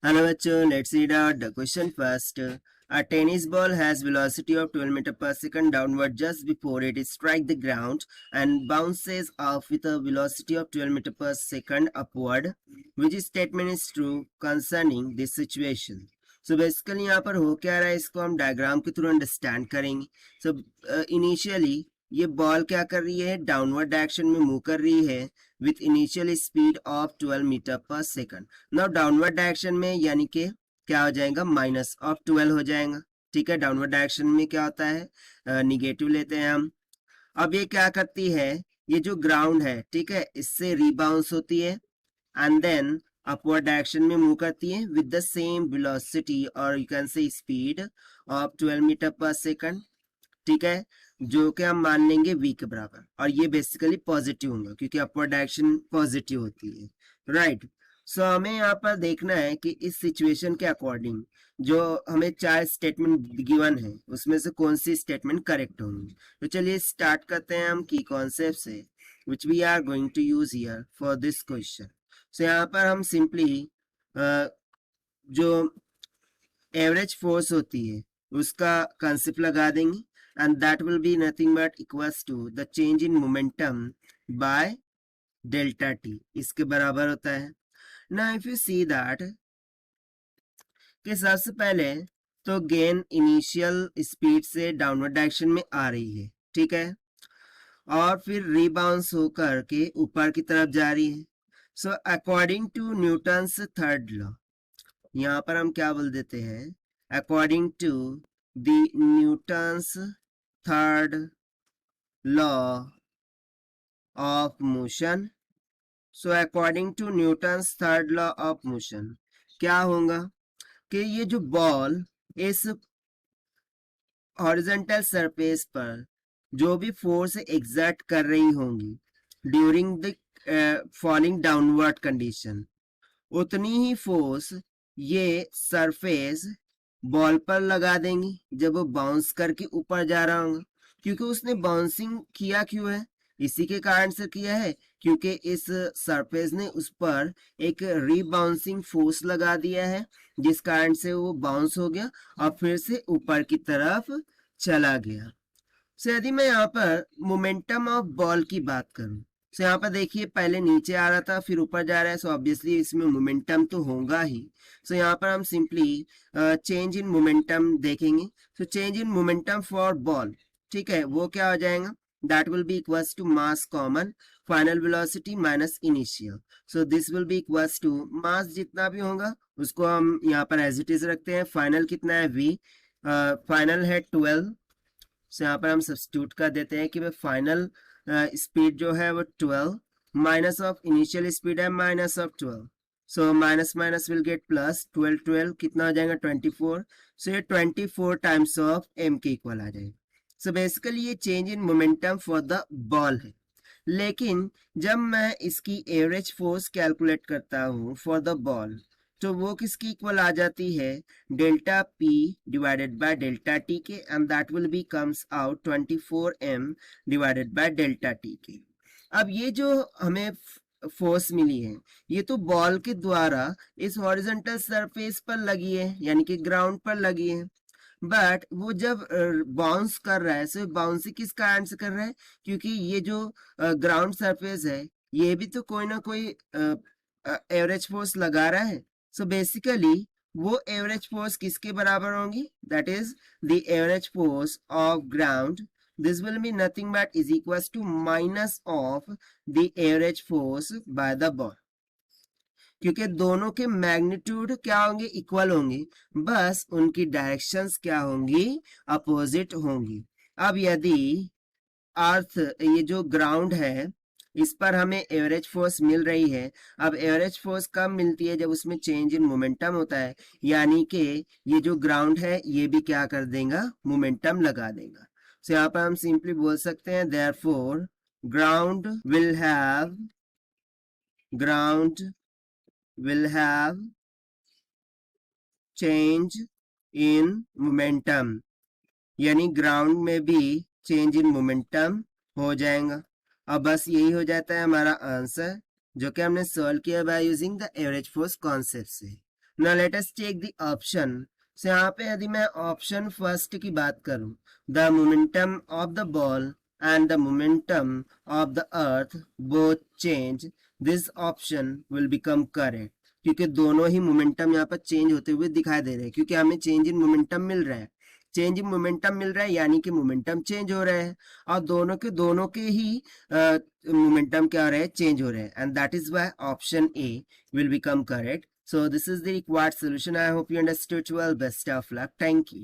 Hello बच्चों, let's read out the question first. A tennis ball has velocity of 12 meters per second downward just before it strikes the ground and bounces off with a velocity of 12 meters per second upward. Which statement is true concerning this situation? So basically यहाँ पर हो क्या रहा है, इसको हम diagram के through understand करेंगे. So initially ये बॉल क्या कर रही है, डाउनवर्ड डायरेक्शन में मूव कर रही है with initial speed of 12 meter per second. Now downward direction में यानी कि क्या हो जाएगा, माइनस ऑफ 12 हो जाएगा. ठीक है, डाउनवर्ड डायरेक्शन में क्या होता है, निगेटिव लेते हैं हम. अब ये क्या करती है, ये जो ग्राउंड है, ठीक है, इससे रीबाउंस होती है एंड देन अपवर्ड डायरेक्शन में मूव करती है विद द सेम वेलोसिटी और you can say speed of 12 meter per second. ठीक है, जो कि हम मान लेंगे v के बराबर, और ये बेसिकली पॉजिटिव होगा क्योंकि अपवर्ड डायरेक्शन पॉजिटिव होती है. राइट. सो हमें यहाँ पर देखना है कि इस सिचुएशन के अकॉर्डिंग जो हमें 4 स्टेटमेंट गिवन है उसमें से कौन सी स्टेटमेंट करेक्ट होंगी. तो चलिए स्टार्ट करते हैं हम की कॉन्सेप्ट से which we are going to use here for this question. So यहाँ पर हम सिंपली जो एवरेज फोर्स होती है उसका कंसेप्ट लगा देंगे and that will be nothing but equals to the change in momentum by delta t. इसके बराबर होता है. Now if you see that कि सबसे पहले तो गेन इनिशियल स्पीड से डाउनवर्ड डायरेक्शन में आ रही है, ठीक है, और फिर रीबाउंस होकर के ऊपर की तरफ जा रही है. So according to Newton's third law, यहाँ पर हम क्या बोल देते हैं, according to the Newton's third law of motion. So according to Newton's third law of motion क्या होगा कि ये जो बॉल इस हॉरिजॉन्टल सरफेस पर जो भी फोर्स एक्सर्ट कर रही होंगी during the falling downward condition, उतनी ही फोर्स ये सरफेस बॉल पर लगा देंगी जब वो बाउंस करके ऊपर जा रहा होगा. क्योंकि उसने बाउंसिंग किया क्यों है, इसी के कारण से किया है क्योंकि इस सरफेस ने उस पर एक रीबाउंसिंग फोर्स लगा दिया है जिस कारण से वो बाउंस हो गया और फिर से ऊपर की तरफ चला गया. सो यदि मैं यहाँ पर मोमेंटम ऑफ बॉल की बात करूं, सो यहाँ पर देखिए पहले नीचे आ रहा था फिर ऊपर जा रहा है, सो ऑब्वियसली इसमें मोमेंटम तो होगा ही. सो यहाँ पर हम सिंपली चेंज इन मोमेंटम देखेंगे. So change in momentum for ball, ठीक है, वो क्या हो जाएगा, that will be equals to mass common final velocity minus initial. So this will be equals to mass जितना भी होगा उसको हम यहाँ पर एज इट इज रखते हैं. फाइनल कितना है v, फाइनल है 12. सो यहाँ पर हम सब्स्टिट्यूट कर देते हैं कि भाई फाइनल स्पीड जो है वो 12 माइनस ऑफ इनिशियल स्पीड है minus of 12. So minus minus will get plus, 12 12 कितना हो जाएगा 24. सो ये 24 टाइम्स ऑफ m के इक्वल आ जाएगा. सो बेसिकली ये change in momentum for the ball है. लेकिन जब मैं इसकी एवरेज फोर्स कैलकुलेट करता हूँ फॉर द बॉल तो वो किसकी इक्वल आ जाती है, delta p divided by delta t के, and that will B comes out 24m divided by delta t के. अब ये जो हमें फोर्स मिली है ये तो बॉल के द्वारा इस हॉरिजॉन्टल सरफेस पर लगी है यानी कि ग्राउंड पर लगी है. बट वो जब बाउंस कर रहा है, सो बाउंसिंग किस कारण से कर रहा है, क्योंकि ये जो ग्राउंड सरफेस है ये भी तो कोई ना कोई एवरेज फोर्स लगा रहा है. सो बेसिकली वो एवरेज फोर्स किसके बराबर होंगी, that is the average force of ground. This will be nothing but is equals to minus of the average force by the ball. क्योंकि दोनों के मैग्नीट्यूड क्या होंगे, इक्वल होंगे, बस उनकी डायरेक्शंस क्या होंगी, अपोजिट होंगी. अब यदि अर्थ ये जो ग्राउंड है इस पर हमें एवरेज फोर्स मिल रही है, अब एवरेज फोर्स कब मिलती है, जब उसमें चेंज इन मोमेंटम होता है, यानी कि ये जो ग्राउंड है ये भी क्या कर देगा, मोमेंटम लगा देगा. सो यहाँ पर हम सिंपली बोल सकते हैं therefore ground will have change in momentum, यानी ग्राउंड में भी चेंज इन मोमेंटम हो जाएगा. अब बस यही हो जाता है हमारा आंसर जो कि हमने सॉल्व किया by using the average force concept से. Now let us take the option. So यहाँ पे यदि मैं ऑप्शन फर्स्ट की बात करूं, the momentum of the ball and the momentum of the earth both change, this option will become correct, क्योंकि दोनों ही मोमेंटम यहाँ पर चेंज होते हुए दिखाई दे रहे हैं, क्योंकि हमें चेंज इन मोमेंटम मिल रहा है। चेंज इन मोमेंटम मिल रहा है यानी कि मोमेंटम चेंज हो रहे हैं, और दोनों के ही मोमेंटम क्या हो रहे हैं, चेंज हो रहे हैं, and that is why option A will become correct. So this is the required solution. I hope you understood well. Best of luck. Thank you.